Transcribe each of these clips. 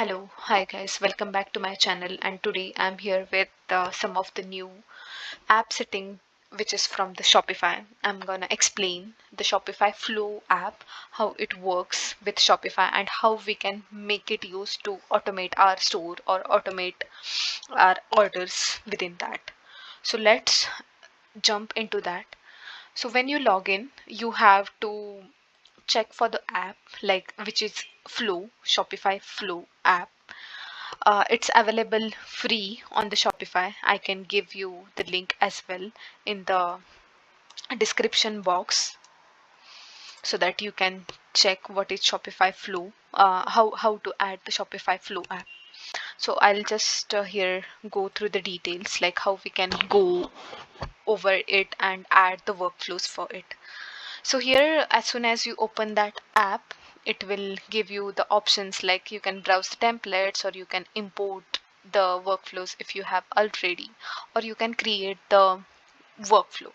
Hi guys, welcome back to my channel, and today I'm here with some of the new app setting which is from the Shopify. I'm gonna explain the Shopify Flow app, how it works with Shopify and how we can make it used to automate our store or automate our orders within that. So let's jump into that. So when you log in, you have to check for the app like which is Flow, Shopify Flow app. It's available free on the Shopify. I can give you the link as well in the description box so that you can check what is Shopify Flow, how to add the Shopify Flow app. So I'll just here go through the details like how we can go over it and add the workflows for it. So here, as soon as you open that app, it will give you the options like you can browse the templates, or you can import the workflows if you have already, or you can create the workflow.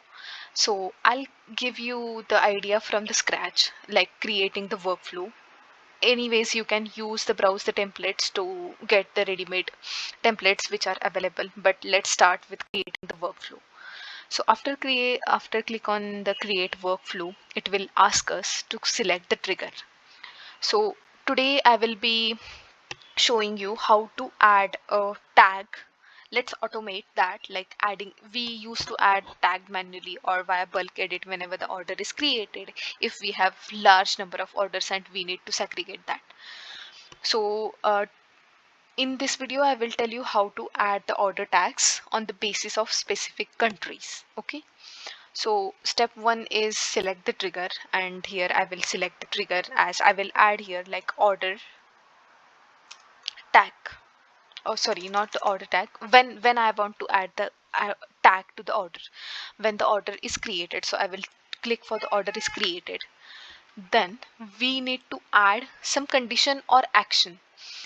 So I'll give you the idea from the scratch, like creating the workflow. Anyways, you can use the browse the templates to get the ready-made templates which are available, but let's start with creating the workflow. So after click on the create workflow, it will ask us to select the trigger. So today I will be showing you how to add a tag. Let's automate that, like adding, we used to add tag manually or via bulk edit whenever the order is created if we have large number of orders and we need to segregate that. So in this video, I will tell you how to add the order tags on the basis of specific countries. Okay. So step one is select the trigger, and here I will select the trigger as I will add here like order tag. Oh, sorry, not the order tag. When I want to add the tag to the order, when the order is created. So I will click for the order is created. Then we need to add some condition or action.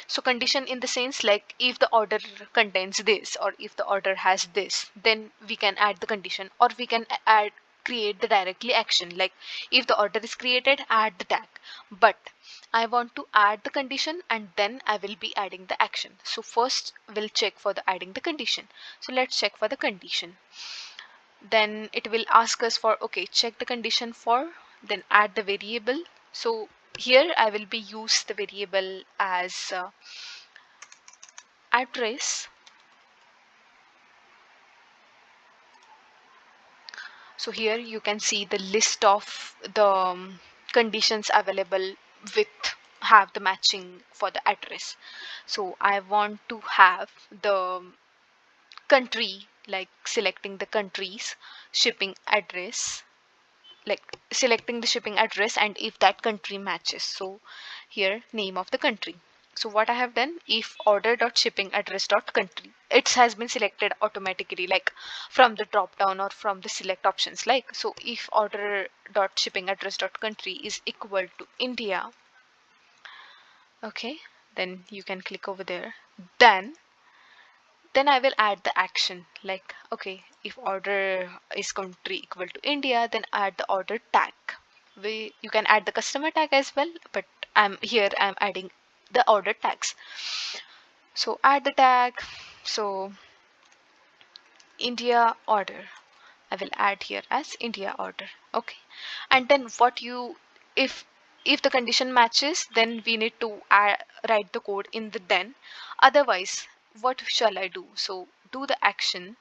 So condition in the sense like if the order contains this or if the order has this, then we can add the condition, or we can add create the directly action like if the order is created, add the tag. But I want to add the condition and then I will be adding the action. So first we'll check for the adding the condition. So let's check for the condition. Then it will ask us for, okay, check the condition for, then add the variable. So here I will be use the variable as address. So here you can see the list of the conditions available with have the matching for the address. So I want to have the country, like selecting the country's shipping address, like selecting the shipping address and if that country matches. So here name of the country. So what I have done, if order dot shipping address dot country, it has been selected automatically like from the drop down or from the select options. Like, so if order dot shipping address dot country is equal to India, okay, then you can click over there. Then I will add the action like, okay, if order is country equal to India, then add the order tag. You can add the customer tag as well, but I'm adding the order tags. So add the tag. So India order, I will add here as India order. Okay. And then what you, if the condition matches, then we need to write the code in the then. Otherwise, what shall I do? So do the action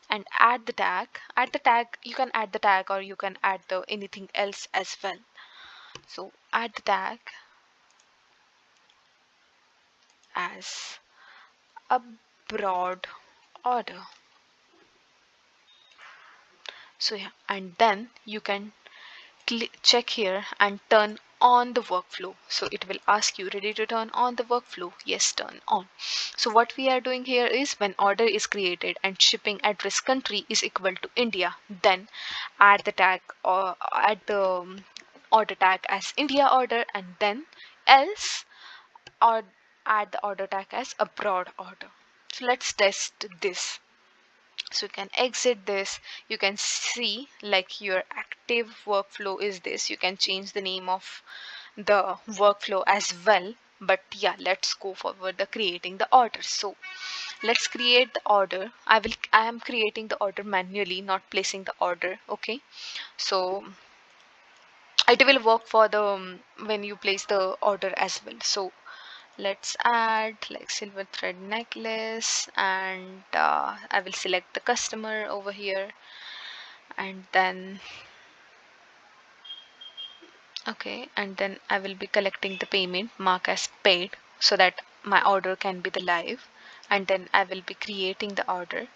and add the tag. Add the tag, you can add the tag or you can add the anything else as well. So add the tag as a broad order. So yeah, and then you can check here and turn on the workflow. So it will ask you, ready to turn on the workflow? Yes, turn on. So what we are doing here is when order is created and shipping address country is equal to India, then add the tag or add the order tag as India order, and then else or add the order tag as a broad order. So let's test this. So you can exit this. You can see like your active workflow is this. You can change the name of the workflow as well. But yeah, let's go forward the creating the order. So let's create the order. I am creating the order manually, not placing the order. Okay, so it will work for the when you place the order as well. So let's add like silver thread necklace, and I will select the customer over here, and then okay, and then I will be collecting the payment, mark as paid, so that my order can be the live, and then I will be creating the order.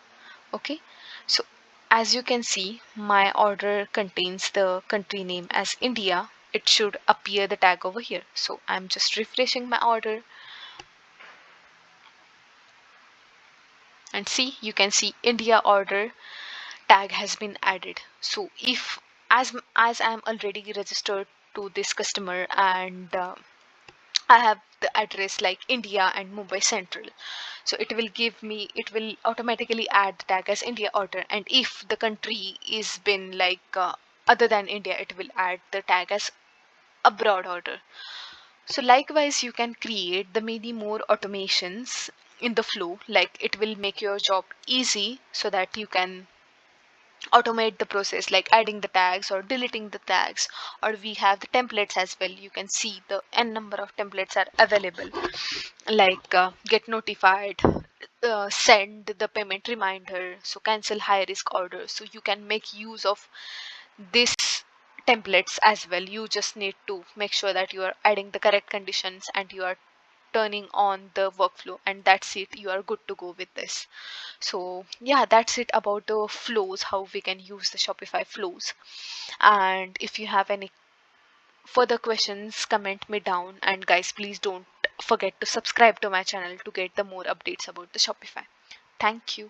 Okay, so as you can see, my order contains the country name as India. It should appear the tag over here. So I'm just refreshing my order, and see, you can see India order tag has been added. So if as I'm already registered to this customer, and I have the address like India and Mumbai Central. So it will automatically add the tag as India order. And if the country is been like other than India, it will add the tag as abroad order. So likewise, you can create the many more automations in the flow. Like it will make your job easy so that you can automate the process like adding the tags or deleting the tags, or we have the templates as well. You can see the n number of templates are available, like get notified, send the payment reminder, so cancel high risk orders. So you can make use of this templates as well. You just need to make sure that you are adding the correct conditions and you are turning on the workflow, and that's it, you are good to go with this. So yeah, that's it about the flows, how we can use the Shopify flows. And if you have any further questions, comment me down, and guys, please don't forget to subscribe to my channel to get the more updates about the Shopify. Thank you.